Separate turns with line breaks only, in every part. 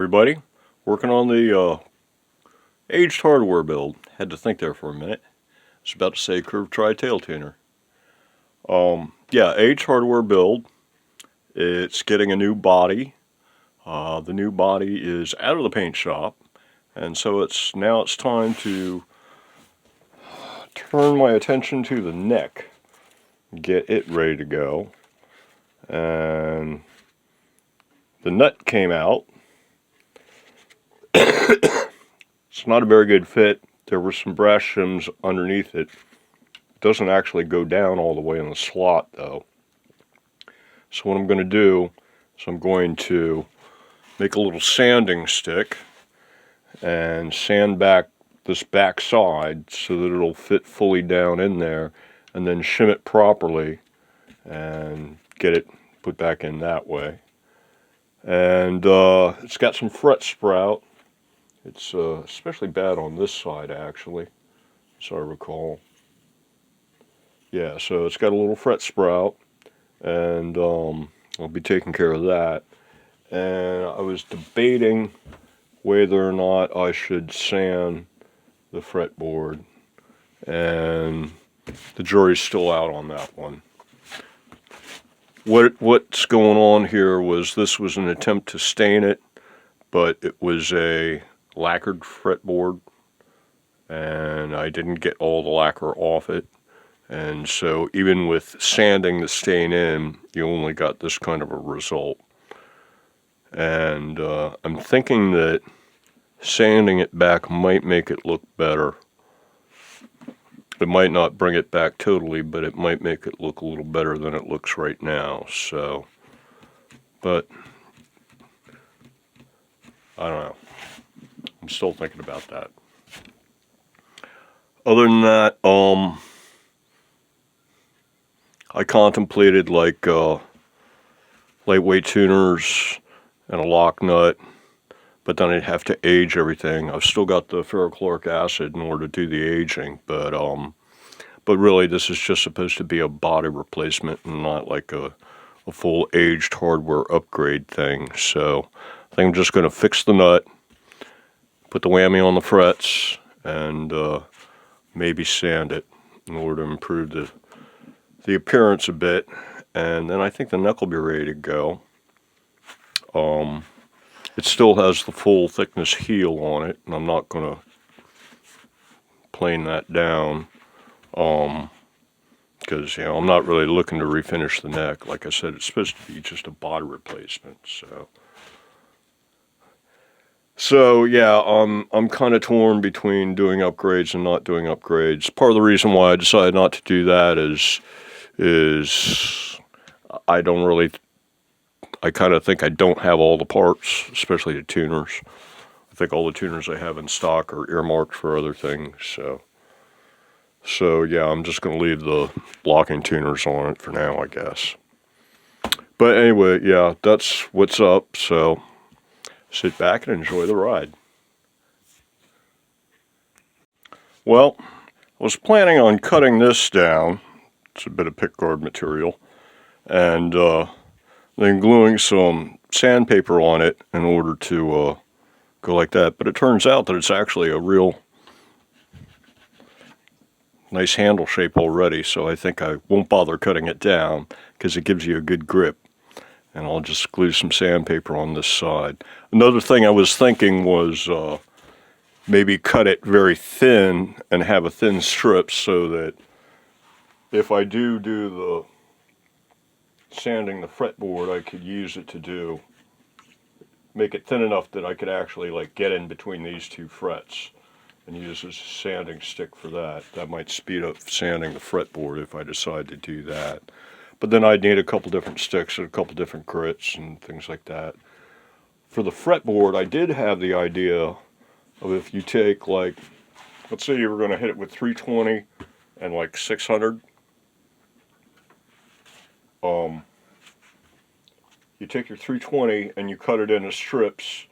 Everybody, working on the aged hardware build. Had to think there for a minute. I was about to say curved tri-tail tuner. Yeah, aged hardware build. It's getting a new body. The new body is out of the paint shop, and so it's time to turn my attention to the neck, get it ready to go. And the nut came out. It's not a very good fit. There were some brass shims underneath it. It doesn't actually go down all the way in the slot though. So what I'm going to do is I'm going to make a little sanding stick and sand back this back side so that it'll fit fully down in there, and then shim it properly and get it put back in that way. And it's got some fret sprout. It's especially bad on this side, actually, as I recall. Yeah, so it's got a little fret sprout, and I'll be taking care of that. And I was debating whether or not I should sand the fretboard, and the jury's still out on that one. What's going on here was this was an attempt to stain it, but it was a lacquered fretboard, and I didn't get all the lacquer off it, and so even with sanding the stain in, you only got this kind of a result. And I'm thinking that sanding it back might make it look better. It might not bring it back totally, but it might make it look a little better than it looks right now. So, but I don't know. I'm still thinking about that. Other than that, I contemplated like lightweight tuners and a lock nut, but then I'd have to age everything. I've still got the ferrochloric acid in order to do the aging, but really this is just supposed to be a body replacement and not like a full aged hardware upgrade thing. So I think I'm just going to fix the nut, put the whammy on the frets, and maybe sand it in order to improve the appearance a bit. And then I think the neck will be ready to go. It still has the full thickness heel on it, and I'm not going to plane that down, because I'm not really looking to refinish the neck. Like I said, it's supposed to be just a body replacement. So yeah, I'm kind of torn between doing upgrades and not doing upgrades. Part of the reason why I decided not to do that is I kind of think I don't have all the parts, especially the tuners. I think all the tuners I have in stock are earmarked for other things. So yeah, I'm just going to leave the locking tuners on it for now, I guess. But anyway, yeah, that's what's up. So sit back and enjoy the ride. Well, I was planning on cutting this down. It's a bit of pickguard material. And then gluing some sandpaper on it in order to go like that. But it turns out that it's actually a real nice handle shape already, so I think I won't bother cutting it down because it gives you a good grip. And I'll just glue some sandpaper on this side. Another thing I was thinking was maybe cut it very thin and have a thin strip so that if I do the sanding the fretboard, I could use it to make it thin enough that I could actually like get in between these two frets and use this sanding stick for that. That might speed up sanding the fretboard if I decide to do that. But then I'd need a couple different sticks and a couple different grits and things like that. For the fretboard, I did have the idea of if you take like, let's say you were going to hit it with 320 and like 600. You take your 320 and you cut it into strips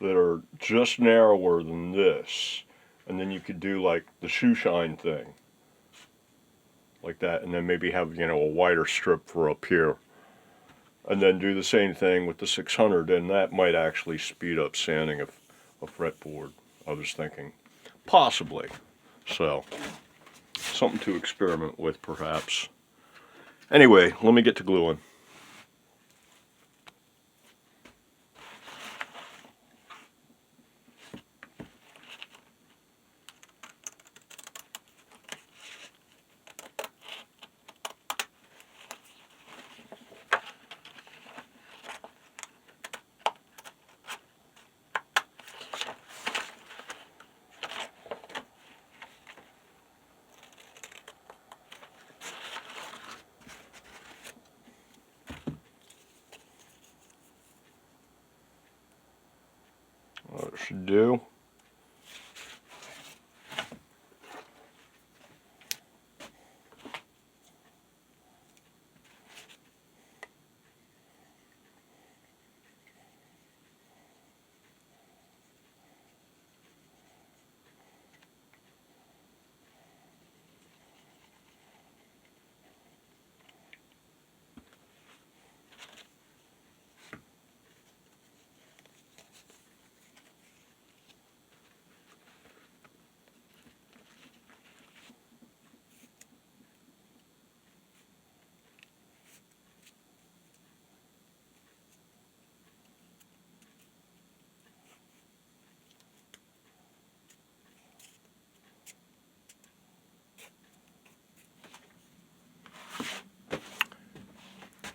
that are just narrower than this, and then you could do like the shoe shine thing, like that, and then maybe have a wider strip for up here. and then do the same thing with the 600, and that might actually speed up sanding a fretboard, I was thinking. Possibly. So, something to experiment with, perhaps. Anyway, let me get to gluing. That should do.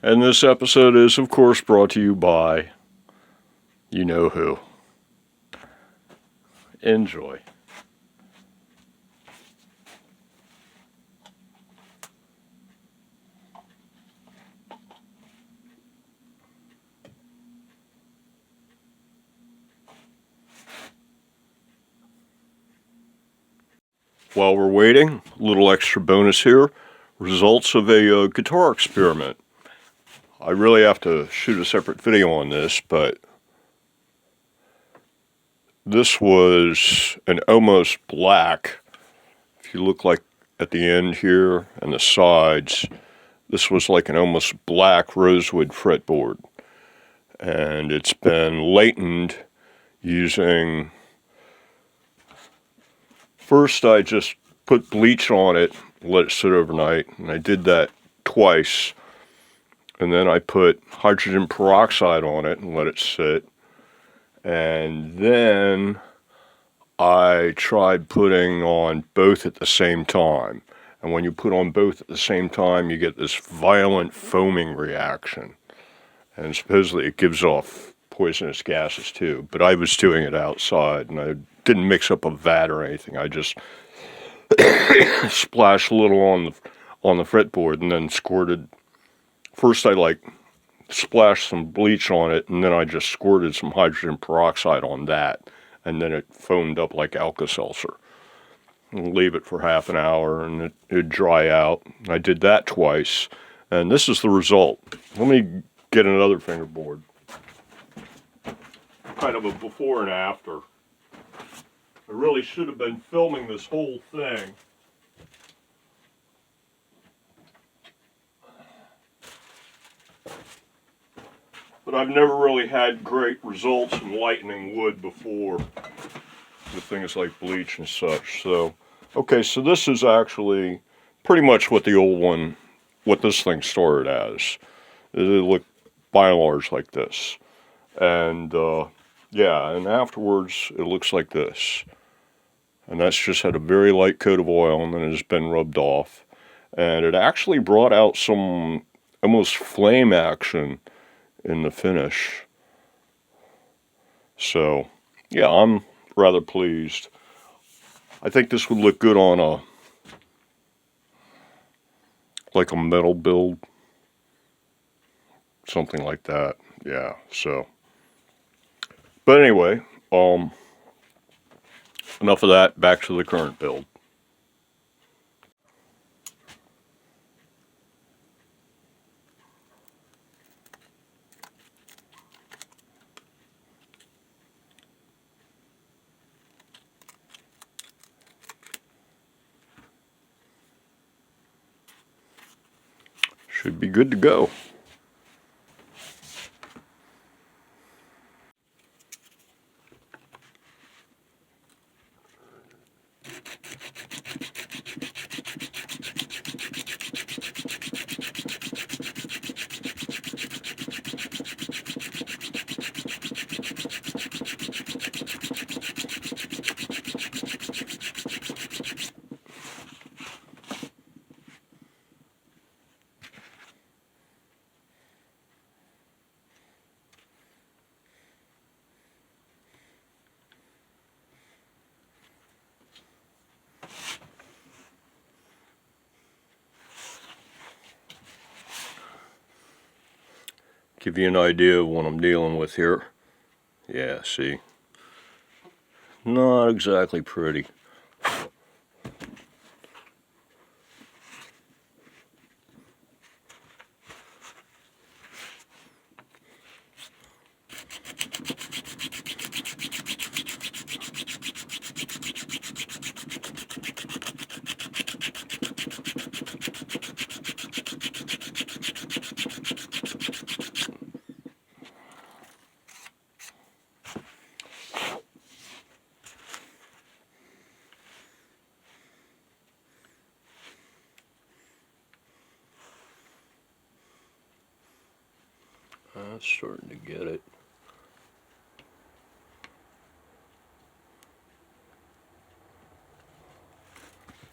And this episode is, of course, brought to you by you know who. Enjoy. While we're waiting, a little extra bonus here. Results of a guitar experiment. I really have to shoot a separate video on this, but this was an almost black. If you look like at the end here and the sides, this was like an almost black rosewood fretboard. And it's been lightened using... First I just put bleach on it, let it sit overnight, and I did that twice. And then I put hydrogen peroxide on it and let it sit. And then I tried putting on both at the same time. And when you put on both at the same time, you get this violent foaming reaction. And supposedly it gives off poisonous gases too. But I was doing it outside, and I didn't mix up a vat or anything. I just splashed a little on the fretboard and then squirted. First I splashed some bleach on it, and then I just squirted some hydrogen peroxide on that, and then it foamed up like Alka-Seltzer. And leave it for half an hour, and it'd dry out. I did that twice, and this is the result. Let me get another fingerboard. Kind of a before and after. I really should have been filming this whole thing. But I've never really had great results in lightening wood before with things like bleach and such. So, okay, so this is actually pretty much what the old one, what this thing started as. It looked by and large like this. And, yeah, and afterwards it looks like this. And that's just had a very light coat of oil, and then it has been rubbed off. And it actually brought out some almost flame action in the finish. So, yeah, I'm rather pleased. I think this would look good on like a metal build. Something like that. Yeah, so. But anyway, enough of that, back to the current build. Should be good to go. Give you an idea of what I'm dealing with here. Yeah, see? Not exactly pretty. That's starting to get it.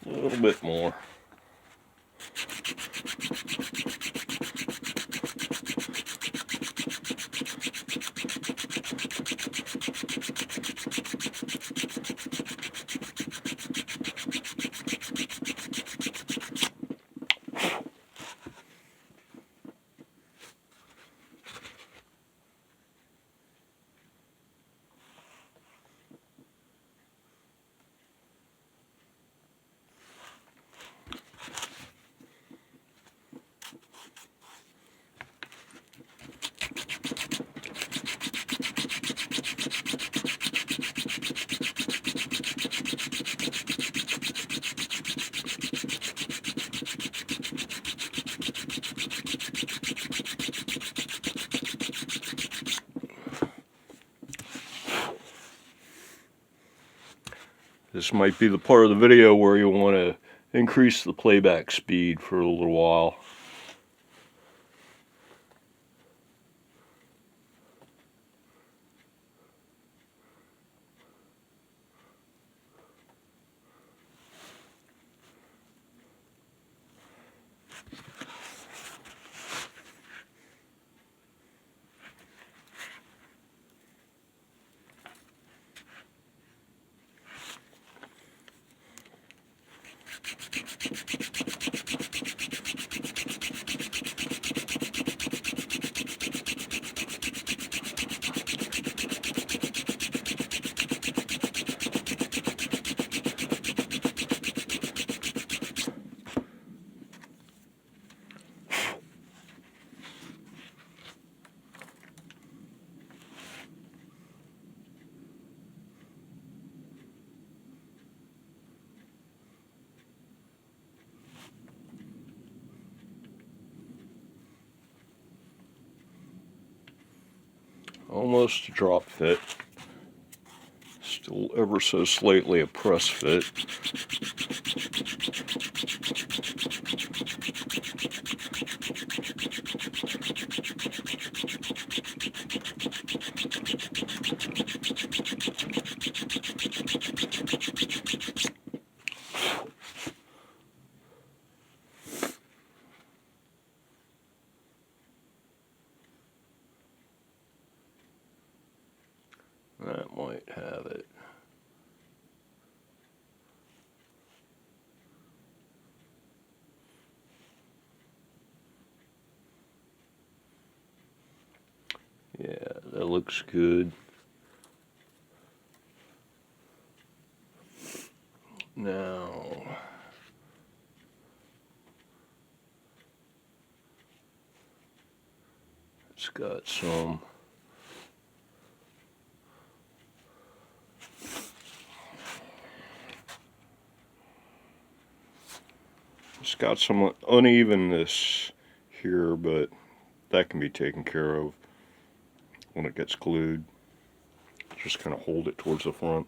A little bit more. This might be the part of the video where you want to increase the playback speed for a little while. Almost a drop fit. Still ever so slightly a press fit. That might have it. Yeah, that looks good. Now, it's got some unevenness here, but that can be taken care of when it gets glued. Just kind of hold it towards the front.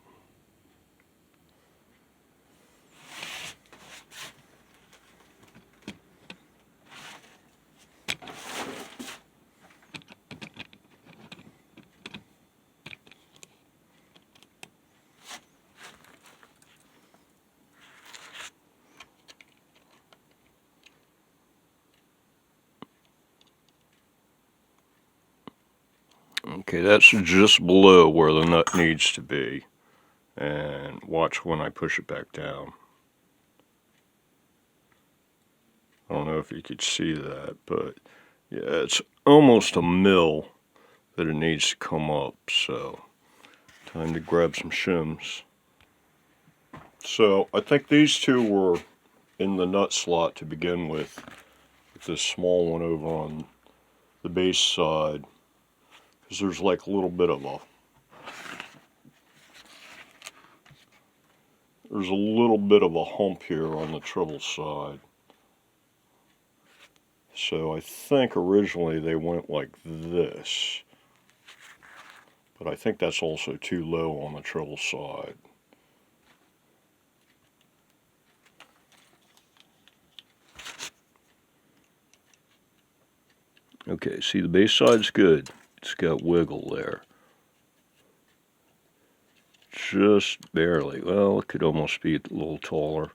Okay, that's just below where the nut needs to be. And watch when I push it back down. I don't know if you could see that, but yeah, it's almost a mil that it needs to come up, so time to grab some shims. So I think these two were in the nut slot to begin with this small one over on the base side, because there's like a little bit of a hump here on the treble side. So I think originally they went like this, but I think that's also too low on the treble side. Okay, see, the base side's good. It's got wiggle there. Just barely. Well, it could almost be a little taller.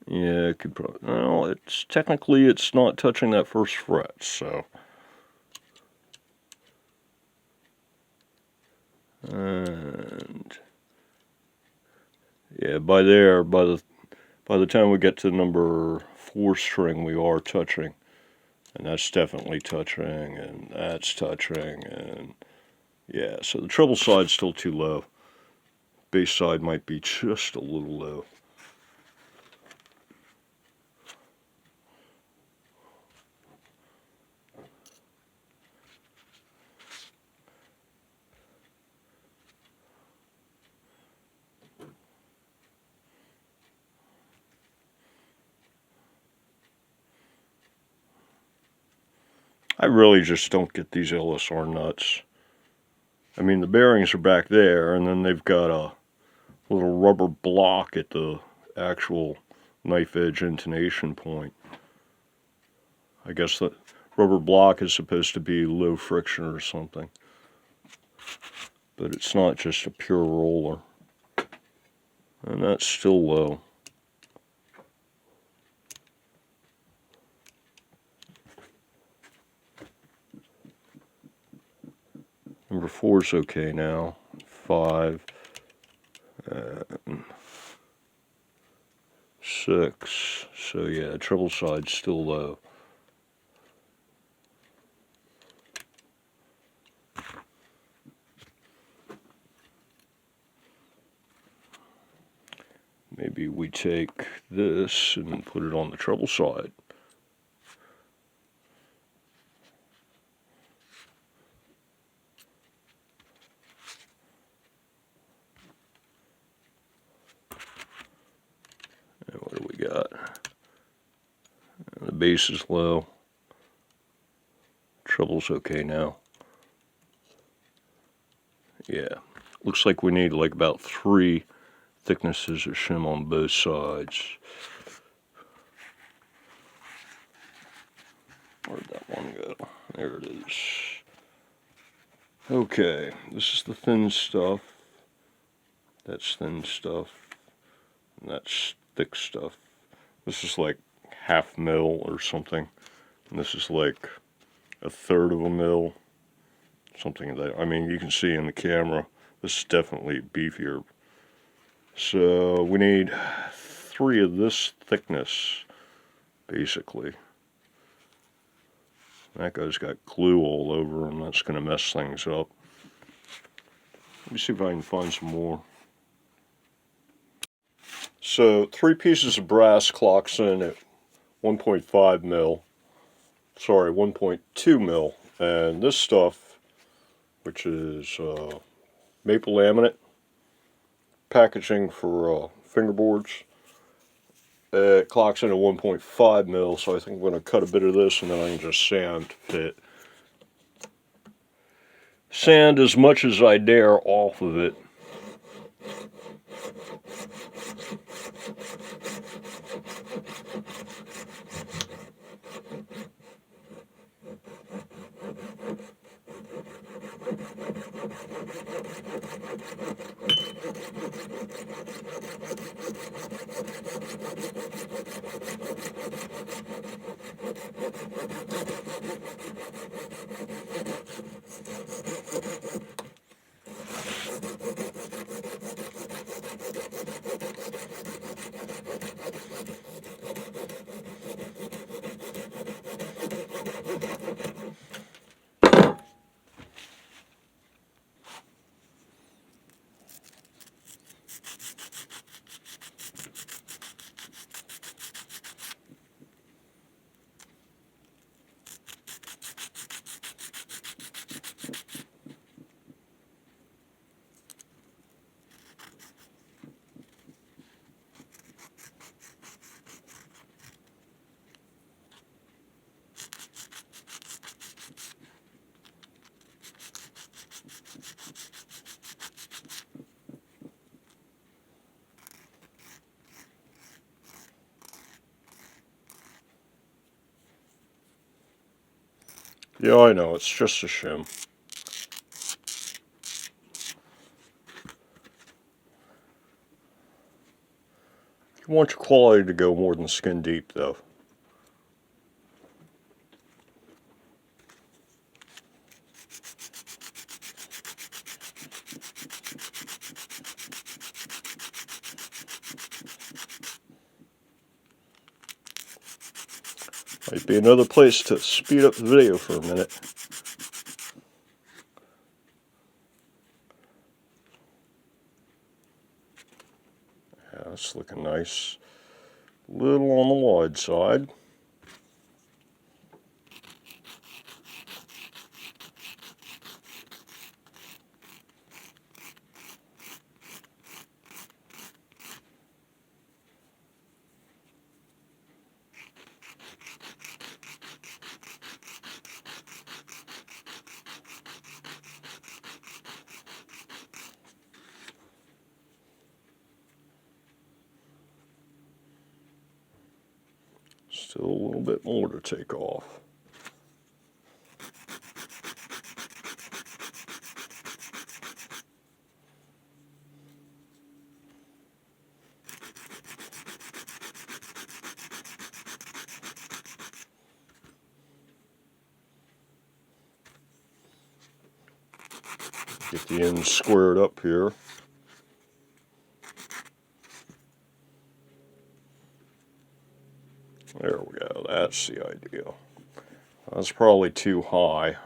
Yeah, it could probably. Well, it's technically it's not touching that first fret, so. And yeah, by the time we get to number 4 string, we are touching, and that's definitely touching, and that's touching, and yeah. So the treble side's still too low. Bass side might be just a little low. I really just don't get these LSR nuts. I mean, the bearings are back there, and then they've got a little rubber block at the actual knife edge intonation point. I guess the rubber block is supposed to be low friction or something. But it's not just a pure roller. And that's still low. Number 4 is okay now. 5. And 6. So yeah, treble side's still low. Maybe we take this and put it on the treble side. And what do we got? And the bass is low. Treble's okay now. Yeah, looks like we need like about 3 thicknesses of shim on both sides. Where'd that one go? There it is. Okay, this is the thin stuff. That's thin stuff. And that's thick stuff. This is like 1/2 mil or something. And this is like 1/3 of a mil. Something that, I mean, you can see in the camera, this is definitely beefier. So we need 3 of this thickness, basically. That guy's got glue all over him. That's going to mess things up. Let me see if I can find some more. So 3 pieces of brass clocks in at 1.5 mil. Sorry, 1.2 mil. And this stuff, which is maple laminate, packaging for fingerboards. It clocks in at 1.5 mil, so I think I'm going to cut a bit of this and then I can just sand it. Sand as much as I dare off of it. Yeah, I know, it's just a shim. You want your quality to go more than skin deep, though. Might be another place to speed up the video for a minute. Yeah, that's looking nice. Little on the wide side. Still a little bit more to take off. Get the ends squared up here. There we go, that's the idea. That's probably too high.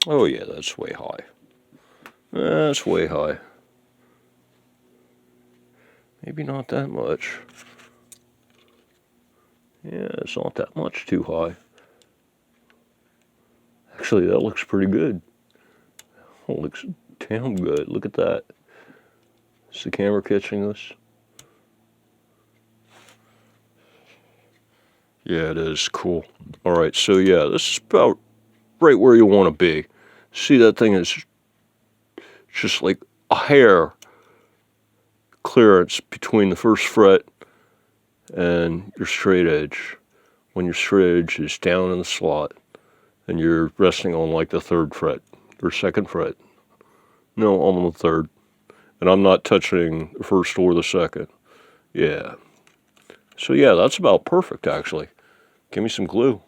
Oh yeah, that's way high. That's way high. Maybe not that much. Yeah, it's not that much too high. Actually, that looks pretty good. Oh, it looks damn good. Look at that. Is the camera catching this? Yeah, it is. Cool. Alright, so yeah, this is about right where you want to be. See, that thing is just like a hair clearance between the first fret and your straight edge. When your straight edge is down in the slot and you're resting on like the third fret or second fret. No, I'm on the third. And I'm not touching the first or the second. Yeah. So yeah, that's about perfect actually. Give me some glue.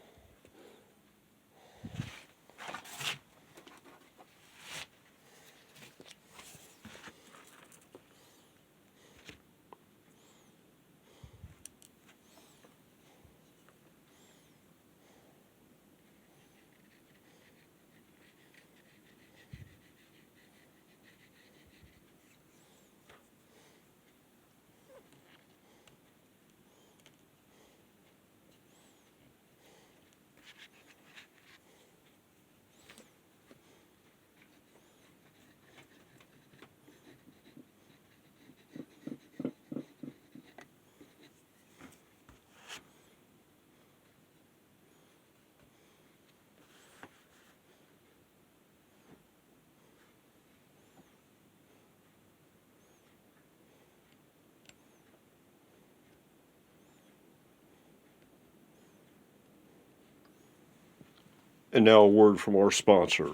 And now a word from our sponsor,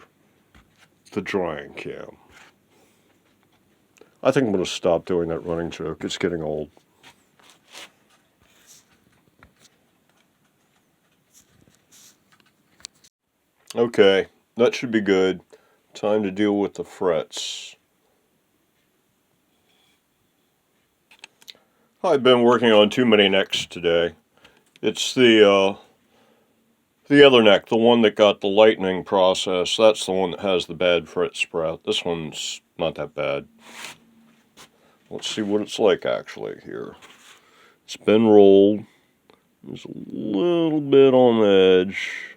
the Drying Cam. I think I'm going to stop doing that running joke. It's getting old. Okay, that should be good. Time to deal with the frets. I've been working on too many necks today. It's the other neck, the one that got the lightning process. That's the one that has the bad fret sprout. This one's not that bad. Let's see what it's like actually here. It's been rolled. There's a little bit on the edge.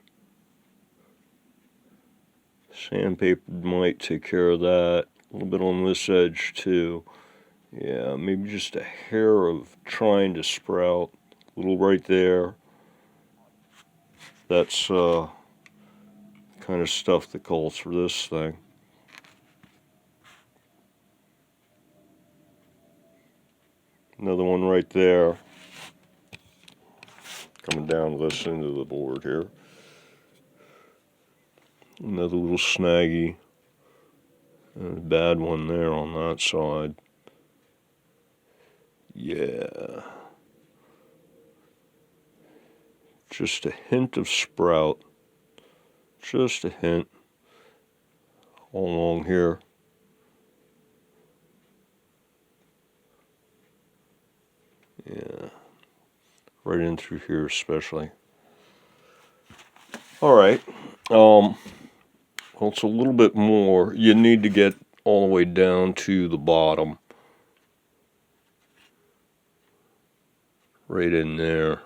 Sandpaper might take care of that. A little bit on this edge too. Yeah, maybe just a hair of trying to sprout. A little right there. That's kind of stuff that calls for this thing. Another one right there. Coming down this end of the board here. Another little snaggy. And a bad one there on that side. Yeah. Just a hint of sprout. Just a hint. All along here. Yeah. Right in through here especially. Alright. Well, it's a little bit more. You need to get all the way down to the bottom. Right in there.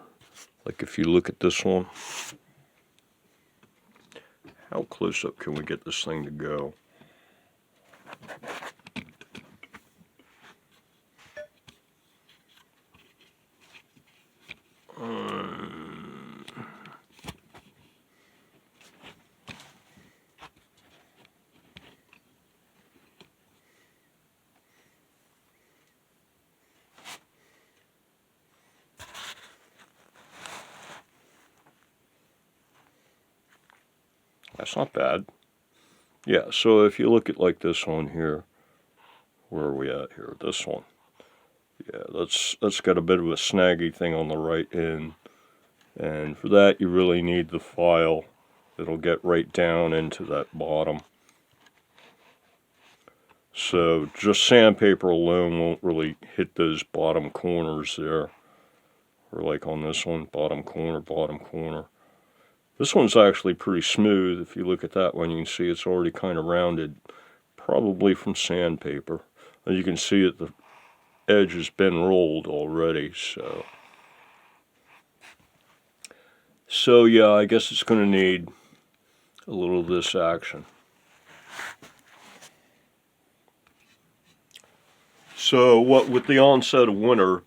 Like if you look at this one. How close up can we get this thing to go? That's not bad. Yeah, so if you look at like this one here, where are we at here? This one. Yeah, that's got a bit of a snaggy thing on the right end. And for that you really need the file that'll get right down into that bottom. So just sandpaper alone won't really hit those bottom corners there. Or like on this one, bottom corner, bottom corner. This one's actually pretty smooth. If you look at that one, you can see it's already kind of rounded, probably from sandpaper. And you can see that the edge has been rolled already, so yeah, I guess it's going to need a little of this action. So what with the onset of winter,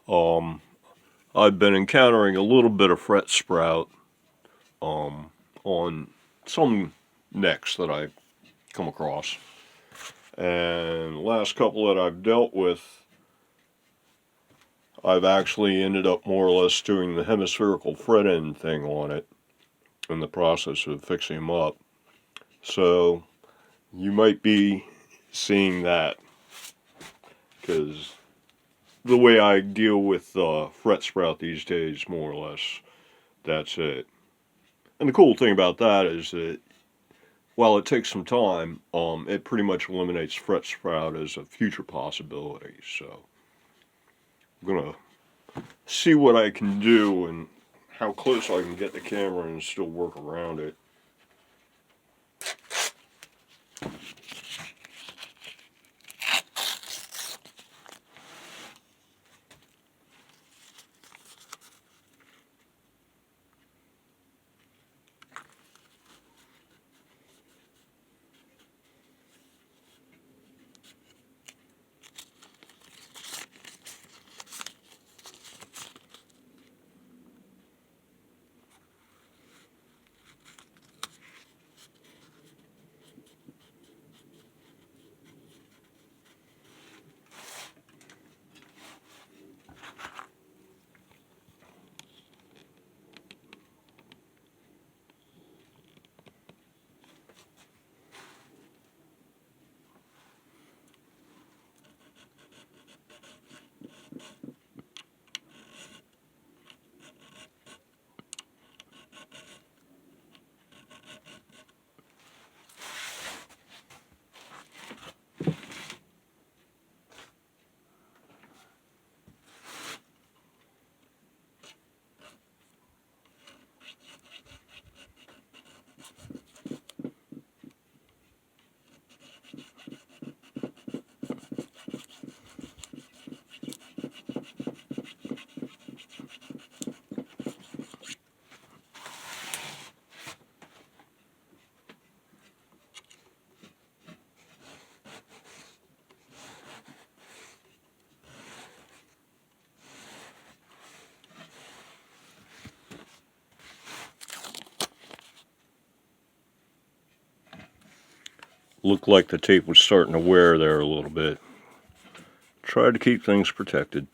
I've been encountering a little bit of fret sprout on some necks that I come across. And the last couple that I've dealt with, I've actually ended up more or less doing the hemispherical fret end thing on it in the process of fixing them up. So you might be seeing that, because the way I deal with fret sprout these days, more or less, that's it. And the cool thing about that is that while it takes some time, it pretty much eliminates fret sprout as a future possibility. So I'm going to see what I can do and how close I can get the camera and still work around it. looked like the tape was starting to wear there a little bit. Tried to keep things protected.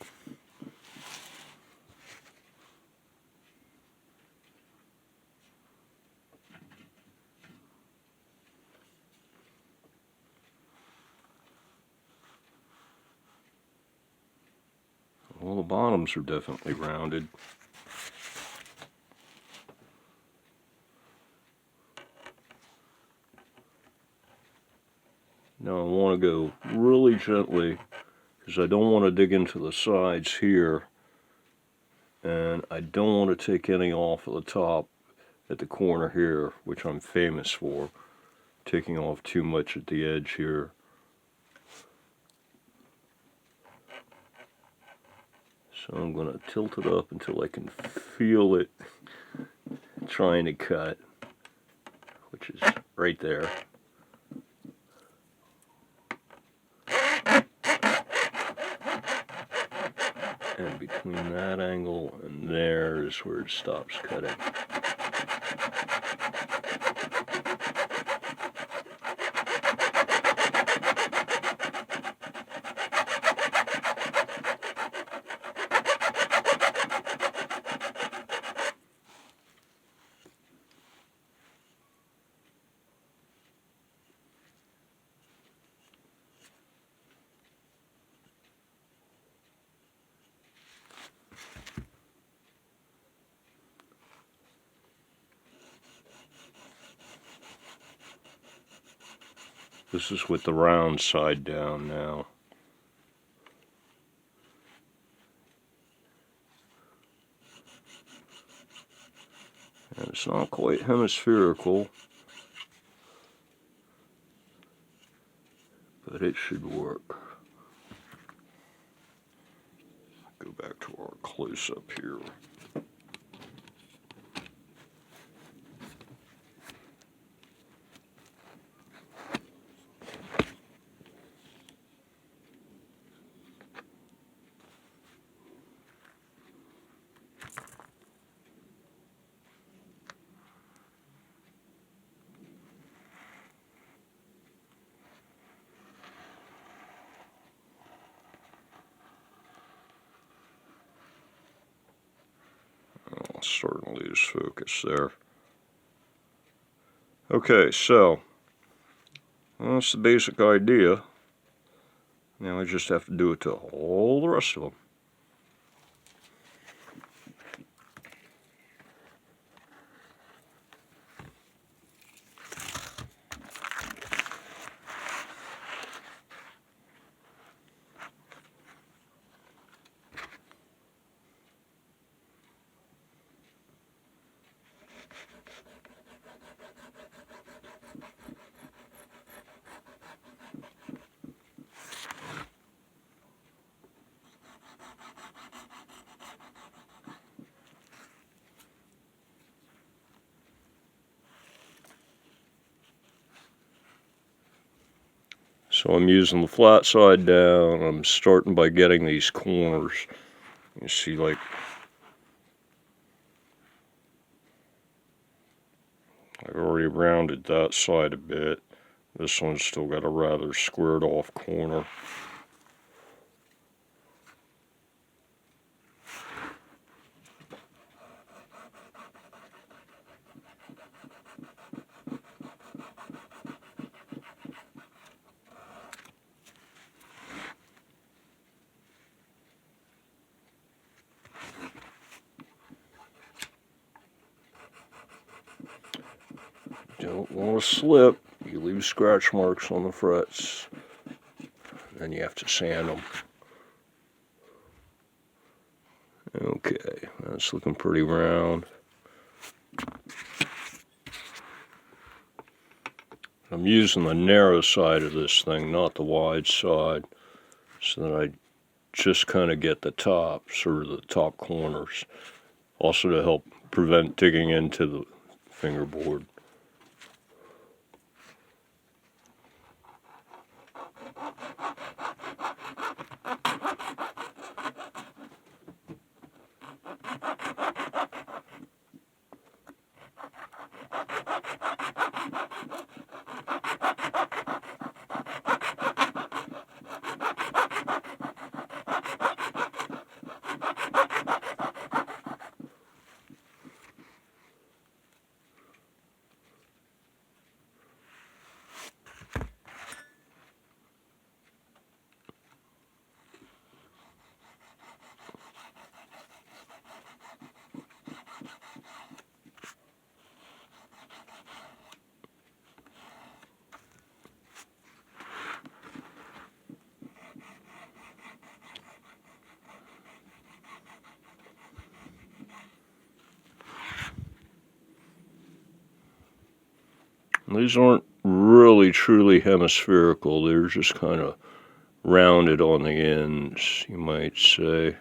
Well, the bottoms are definitely rounded. Now I want to go really gently because I don't want to dig into the sides here, and I don't want to take any off of the top at the corner here, which I'm famous for, taking off too much at the edge here. So I'm going to tilt it up until I can feel it trying to cut, which is right there. And between that angle and there is where it stops cutting. This is with the round side down now. And it's not quite hemispherical, but it should work. Go back to our close-up here. I'm starting to lose focus there. Okay, so that's the basic idea. Now I just have to do it to all the rest of them. So I'm using the flat side down. I'm starting by getting these corners. You see, like, I've already rounded that side a bit. This one's still got a rather squared off corner. Don't want to slip. You leave scratch marks on the frets. Then you have to sand them. Okay, that's looking pretty round. I'm using the narrow side of this thing, not the wide side, so that I just kind of get the tops, or the top corners. Also to help prevent digging into the fingerboard. These aren't really truly hemispherical. They're just kind of rounded on the ends, you might say.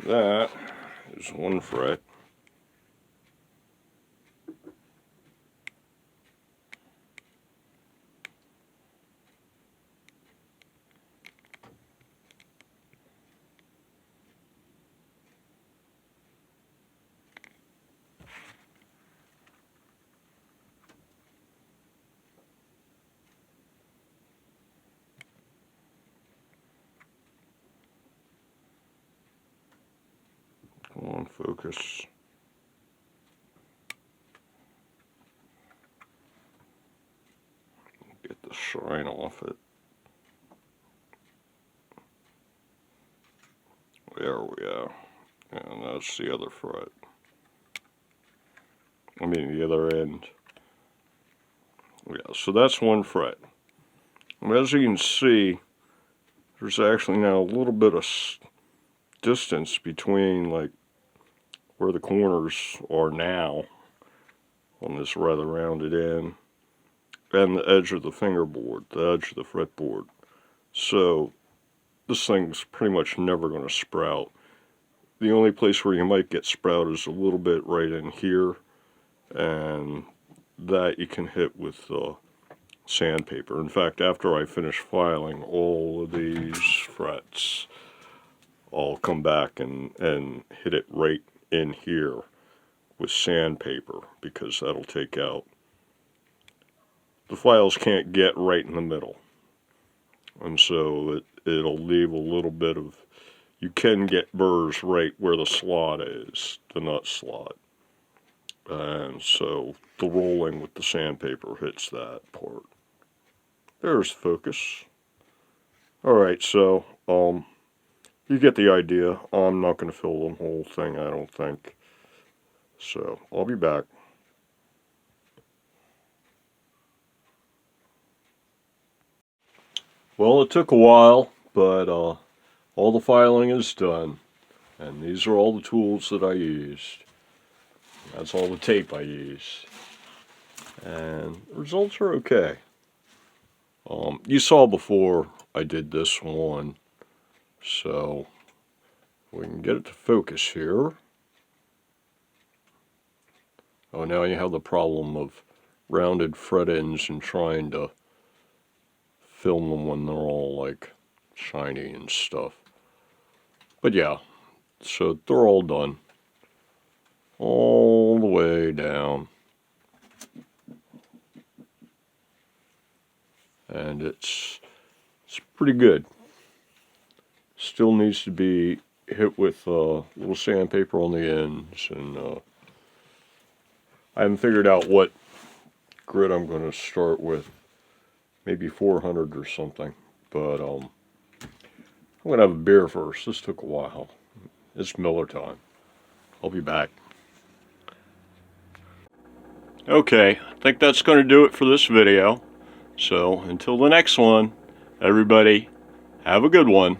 That is one fret. Come on, focus. Get the shine off it. There we go. And that's the other fret. I mean the other end. Yeah, so that's one fret. And as you can see, there's actually now a little bit of distance between like where the corners are now on this rather rounded end and the edge of the fingerboard, the edge of the fretboard. So this thing's pretty much never going to sprout. The only place where you might get sprout is a little bit right in here, and that you can hit with sandpaper. In fact, after I finish filing all of these frets, I'll come back and hit it right in here with sandpaper, because that'll take out, the files can't get right in the middle, and so it'll leave a little bit of, you can get burrs right where the slot is, the nut slot, and so the rolling with the sandpaper hits that part. There's focus. Alright, so you get the idea. I'm not going to fill the whole thing, I don't think. So, I'll be back. Well, it took a while, but all the filing is done. And these are all the tools that I used. That's all the tape I used. And the results are okay. You saw before I did this one. So, we can get it to focus here. Oh, now you have the problem of rounded fret ends and trying to film them when they're all like shiny and stuff. But yeah, so they're all done. All the way down. And it's pretty good. Still needs to be hit with a little sandpaper on the ends, and I haven't figured out what grit I'm going to start with. Maybe 400 or something. But I'm going to have a beer first. This took a while. It's Miller time. I'll be back. Okay, I think that's going to do it for this video. So until the next one, everybody, have a good one.